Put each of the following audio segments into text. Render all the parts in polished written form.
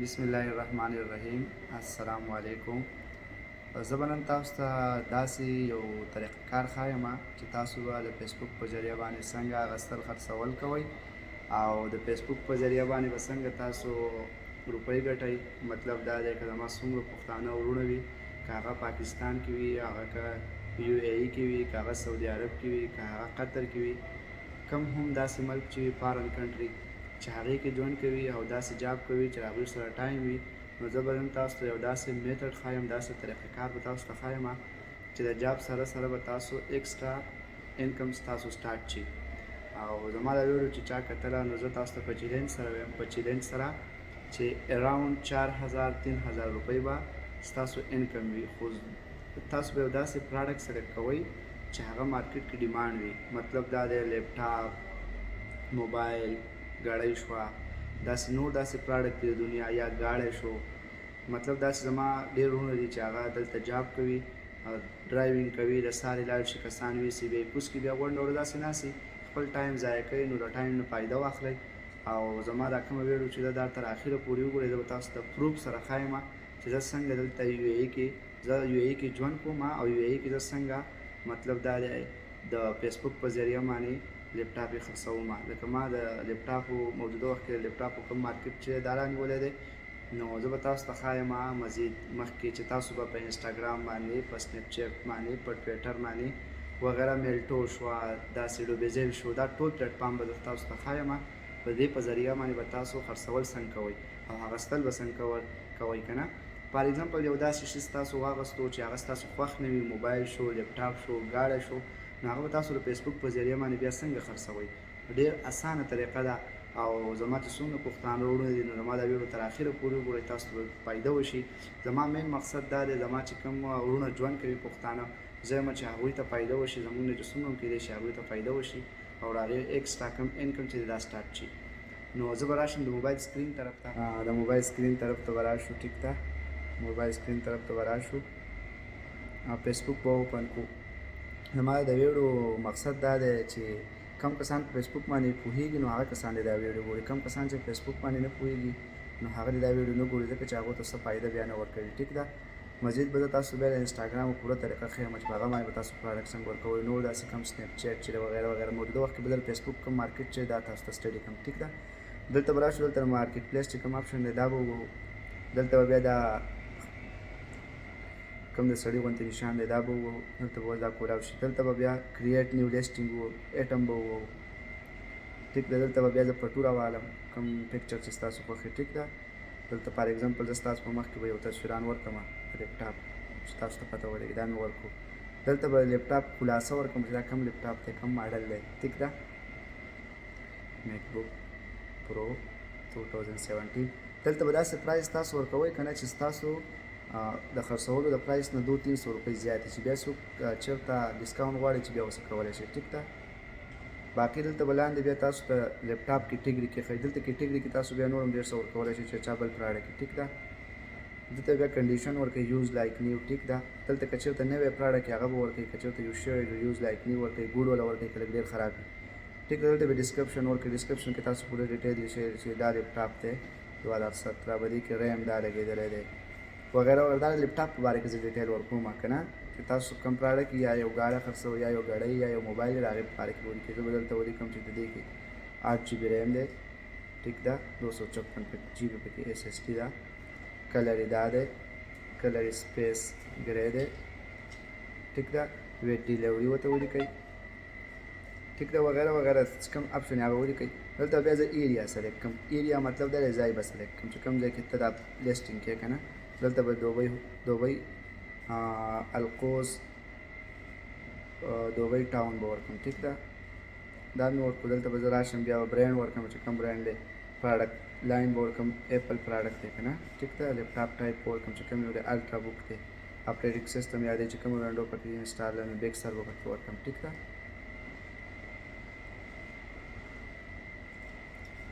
بسم الله الرحمن الرحیم. السلام علیکم. زه به نن تاسو ته داسې یو طریقه کار ښایم چې تاسو به د فیسبوک په ذریعه باندې څنګه اخیستل خرڅول کوئ او د فیسبوک په ذریعه باندې به څنګه تاسو روپۍ ګټئ. مطلب دا دی که زما څومره پښتانه وروڼه وي، که هغه پاکستان کې وي، هغه که یو ای ای کې وي، که هغه سعودي عرب کې وي، که هغه قطر کې وي، کم هم داسې ملک چې وي فارن کنټري چې هغې کې ژوند کوي او داسې جاب کوي چې هغوی سره ټایم وي، نو زه به نن تاسو ته یو داسې میتډ ښایم، داسې طریقه کار به تاسو ته ښایم چې د جاب سره سره به تاسو ایکسټرا انکم ستاسو سټارټ شي. او زما دا ویډیو چې چا کتله نو زه تاسو ته په چیلنج سره وایم، په چیلنج سره چې اراوند 4000-3000 روپۍ به ستاسو انکم وي. خو تاسو به یو داسې پراډکټ سلیکټ کوئ چې هغه مارکیټ کې ډیمانډ وي. مطلب دا دی لیپټاپ، موبایل، ګاډۍ شوه، داسې نور داسې پراډکټ دی د دنیا، یا ګاډی شو. مطلب داسې زما ډېر وروڼه دي چې هغه دلته جاب کوي، ډرایوینګ کوي، د ساري لاړ شي کسان ویسي، بیا کوس کې بیا غونډه وړه داسې ناستي خپل ټایم ضایع کوي. نو د ټایم نه فایده واخلئ او زما دا کومه ویډیو چې دا تر اخره پورې وګورئ. زه به تاسو ته پروف سره ښایم چې زه څنګه دلته یو ای ای کې ژوند کوم او یو ای ای کې زه څنګه مطلب دا دی د فیسبوک په ذریعه باندې لیپټاپ یې خرڅوم. لکه ما د لیپټاپو موجوده وخت کې د لیپټاپو کوم مارکیټ چې دا رانیولی دی، نو زه به تاسو ته ښایم مزید مخکې چې تاسو به په انسټاګرام باندې، په سنیپ چیټ باندې، په ټویټر باندې وغیره، میلټو شوه، داسې ډوبیزل شو، دا ټول پلیټفارم به زه تاسو ته ښایم. په دې په ذریعه باندې به تاسو خرڅول څنګه کوئ او اخیستل به څنګه کوئ که نه. فار ایگزامپل یو داسې شي تاسو واخیستو چې هغه ستاسو خوښ نه وي، موبایل شو، لیپټاپ شو، ګاډی شو، نو هغه به تاسو د فیسبوک په ذریعه باندې بیا څنګه خرڅوئ. ډېر اسانه طریقه ده او زما چې څومره پښتانه وروڼه دي نو زما دا ویډیو تر اخره پورې وګورئ، تاسو ته به فایده وشي. زما مین مقصد دا دی، زما چې کوم وروڼه ژوند کوي پښتانه، زه یم چې هغوی ته فایده وشي، زموږ نه چې څومره هم کیدای شي هغوی ته فایده وشي او د هغې ایکسټرا کم انکم چې دا سټارټ شي. نو زه به راشم د موبایل سکرین طرف ته، د موبایل سکرین طرف ته به راشو. ټیک ده، موبایل سکرین طرف ته به راشو او فیسبوک به اوپن کړو. زما د ویډیو مقصد دا دی چې کم کسان په فیسبوک باندې پوهېږي نو هغه کسان دې دا ویډیو ګوري، کم کسان چې فیسبوک باندې نه پوهېږي نو هغه دې دا ویډیو نه ګوري، ځکه چې هغو ته څه فایده بیا نه ورکوي. ټیک ده، مزید به زه تاسو بیا د انسټاګرام پوره طریقه ښیم چې په هغه باندې به تاسو پراډکټ څنګه ورکوئ، نور داسې کم سنیپ چیټ چې وغیره وغیره موجوده وخت کې به د فیسبوک کم مارکیټ چې دا تاسو ته سټډي کوم. ټیک ده، دلته به راشو، دلته مارکیټ پلیس چې کوم آپشن دی دا به وګورو. دلته به بیا دا کوم د سړي غوندې نشان دی دا به ووهو، دلته به دا کولاو شي. دلته به بیا کریټ نیو لیسټینګ ووهو، ایټم به ووهو. ټیک ده، دلته به بیا زه په توره والم کوم پکچر چې ستاسو خوښ ټیک ده. دلته فار ایگزامپل زه ستاسو په مخ کې به یو تصویران ورکړم لیپټاپ چې تاسو ته پته ولګي، دا مې ورکړو. دلته به لیپټاپ خلاصه ورکړم چې دا کوم لیپټاپ دی، کوم ماډل دی. ټیک ده، میک بک پرو 2017. دلته به داسې پرایس تاسو ورکوئ که نه چې ستاسو د خرڅولو د پرایس نه 200-300 روپۍ زیاتې چې بیا څوک چېرته ډسکاونټ غواړي چې بیا ورڅه کولی شي. ټیک ده، باقي دلته به لاندې بیا تاسو ته لیپټاپ کیټګري کې ښایي، دلته کیټګري کې تاسو بیا نور هم ډېر څه ورکولی شئ چې چا بل پراډکټ. ټیک ده، دلته بیا کنډیشن ورکوي یوز لایک نیو. ټیک ده، دلته که چېرته نوی پراډکټ هغه به ورکوي، که چېرته یوز شوی یوز لایک نیو ورکوي، ګوډ والا ورکوي که لږ ډېر خراب وي. ټیک ده، دلته به ډسکرپشن ورکوي، ډسکرپشن کې تاسو پوره ډیټیل شئ چې دا لیپټاپ دی 2017 به دې کې ریم دا لګېدلی دی وغیره وغیره. دا د لیپټاپ په باره کې زه ډیټیل ورکوم که نه، چې تاسو کوم پراډکټ یا یو ګاډی خرڅوئ یا یو ګاډۍ یا یو موبایل د هغې په باره کې به ولیکئ. زه به دلته ولیکم چې د دې کې 8 GB ریم دی. ټیک ده، 256 GB پکې SSD ده، کلر یې دا دی، کلر یې سپیس ګرې دی. ټیک ده، ویټ ډیلیوري ورته ولیکئ. ټیک ده، وغیره وغیره چې کوم آپشن هغه ولیکئ. دلته بیا زه ایریا سلیکټ کوم، ایریا مطلب دا دی ځای به سلیکټ کوم چې کوم ځای کې ته دا لیسټینګ کې که نه. دلته به دوبۍ القوس دوبۍ ټاون به ورکړم. ټیک ده، دا مې ورکړو. دلته به زه راشم بیا به برانډ ورکړم چې کوم برانډ دی، پراډکټ لاین به ورکړم اپل پراډکټ دی که نه. ټیک ده، لیپټاپ ټایپ به ورکړم چې کوم یو دی الټرا بوک دی، اپریټنګ سیسټم یا دی چې کوم وینډو پکې انسټال دی بیک سر به پکې ورکړم. ټیک ده،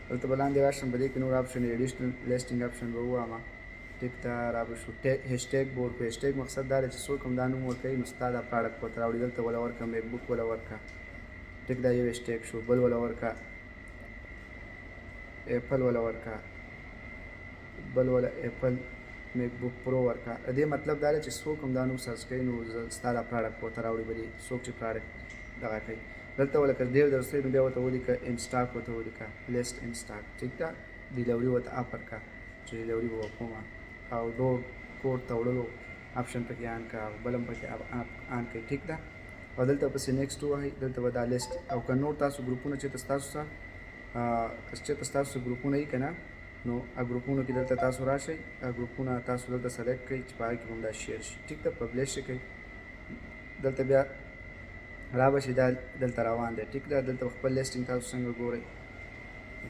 دلته به لاندې راشم، په دې کې نور آپشن ایډیشنل لیسټینګ آپشن به ووایم. ټیک ده، را به شو هیشټیګ به ورکړو. هیشټیګ مقصد دا دی چې څوک هم دا نوم ورکوي نو ستا دا پراډکټ ورته راوړي. دلته وله ورکړه میک بک وله ورکړه. ټیک ده، یو هیشټیګ شو، بل وله ورکړه ایپل وله ورکړه. بل ولا ایپل میک بک پرو ورکا. دې مطلب دا دی چې څوک هم دا نوم سرچ کوي نو ستا دا پراډکټ ورته راوړي به دې څوک چې پراډکټ دغه کوي. دلته ولکه ډېر درسوي نو بیا ورته ولیکه ان سټاک ورته ولیکه لیسټ ان سټاک ټیک ده. ډیلیوري ورته اپر کا چې ډیلیوري به وکړم او ډور کوډ ته وړلو آپشن پکې آن کا او بل هم پکې آن کړئ ټیک ده. او دلته پسې نیکسټ ووهئ. دلته به دا لیسټ او که نور تاسو ګروپونه چېرته ستاسو ګروپونه وي که نه نو ګروپونو کې دلته تاسو راشئ. ګروپونه تاسو دلته سلیکټ کړئ چې په هغې کې به هم دا شیر شي ټیک ده. پبلیش یې کړئ. دلته بیا را به شي دا دلته روان دی ټیک ده. دلته خپل لیسټینګ تاسو څنګه ګورئ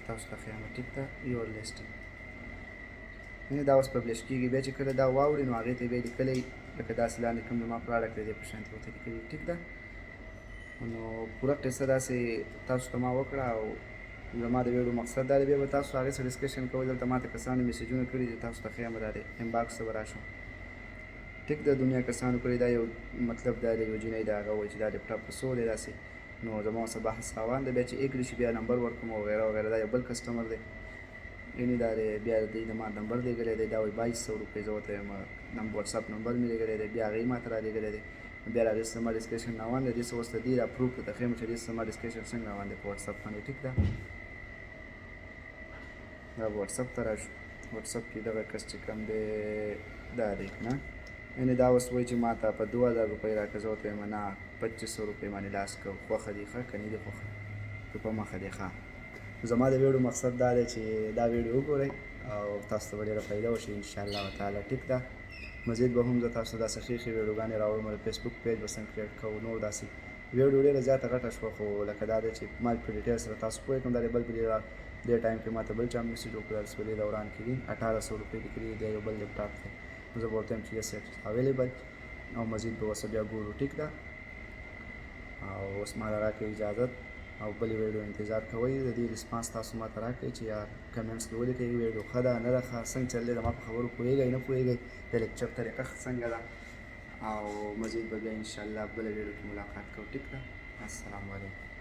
تاسو ته ښیم ټیک ده. یور لیسټینګ یعنې دا اوس پبلیش کېږي. بیا چې کله دا واوړي نو هغې ته بیا لیکلی لکه داسې لاندې کوم زما پراډکټ دی دې په شان ورته لیکلي ټیک ده. نو پوره قصه داسې تاسو ته ما وکړه او زما د ویډیو مقصد دا دی. بیا به تاسو هغې سره ډسکشن کوئ. دلته ماته کسانو میسیجونه کړي دي تاسو ته ښیم دا دی انباکس ته به راشم ټیک ده. دنیا کسانو کړي دا یو مطلب دا دی یو جنۍ د هغه وایي چې دا لیپټاپ په څو دی داسې نو زما ورسره بحث روان دی. بیا چې ایکړي شي بیا نمبر ورکوم وغیره وغیره. دا یو بل کسټمر دی یعنې دا دی بیا دوی د ما نمبر لیږلی دی. دا وایي 2200 روپۍ زه ورته یم وټساپ نمبر مې لیږلی دی. بیا هغې ما ته را لیږلی دی. بیا د هغې سره زما ډسکشن روان دی. دې څه اوس د دې را پروف درته ښیم چې دې سره زما ډسکشن څنګه روان دی په وټساپ باندې ټیک ده. دا به وټساپ ته راشو. وټساپ کې دغه کس چې کوم دی دا دی که نه یعنې دا اوس وایي چې ما ته په 2000 روپۍ راکړه. زه ورته یم نه 2500 روپۍ باندې لاس کړه. خوښه دې ښه که نه دې خوښه که په مخه دې ښه. زما د ویډیو مقصد دا دی چې دا ویډیو وګورئ او تاسو ته به ډېره فایده وشي انشاءالله تعالی ټیک ده. مزید به هم زه تاسو ته داسې ښې ښې ویډیوګانې راوړم. د فیسبوک پیج به څنګه کریټ کوو نور داسې ویډیو ډېره زیاته غټه شوه خو لکه دا دی چې ما په ډیټیل سره تاسو پوه کړم. دا دی بل دې ټایم کې ما ته بل چا میسیج وکړل چې په دې دوران کې دي 1800 روپۍ لیکلي دی یو بل لیپټاپ دی. زه به ورته وایم چې یس اټ اویلیبل او مزید به ورسره بیا ګورو ټیک ده. او اوس ما ته راکړئ اجازت او بلې ویډیو انتظار کوئ. د دې ریسپانس تاسو ما ته راکړئ چې یار کمنټس کې ولیکئ ویډیو ښه ده نه ده ښه څنګه چل دی زما په خبرو پوهېږئ نه پوهېږئ د لیکچر طریقه څنګه ده او مزید به بیا انشاءالله بله ویډیو کې ملاقات کوو ټیک ده. السلام علیکم.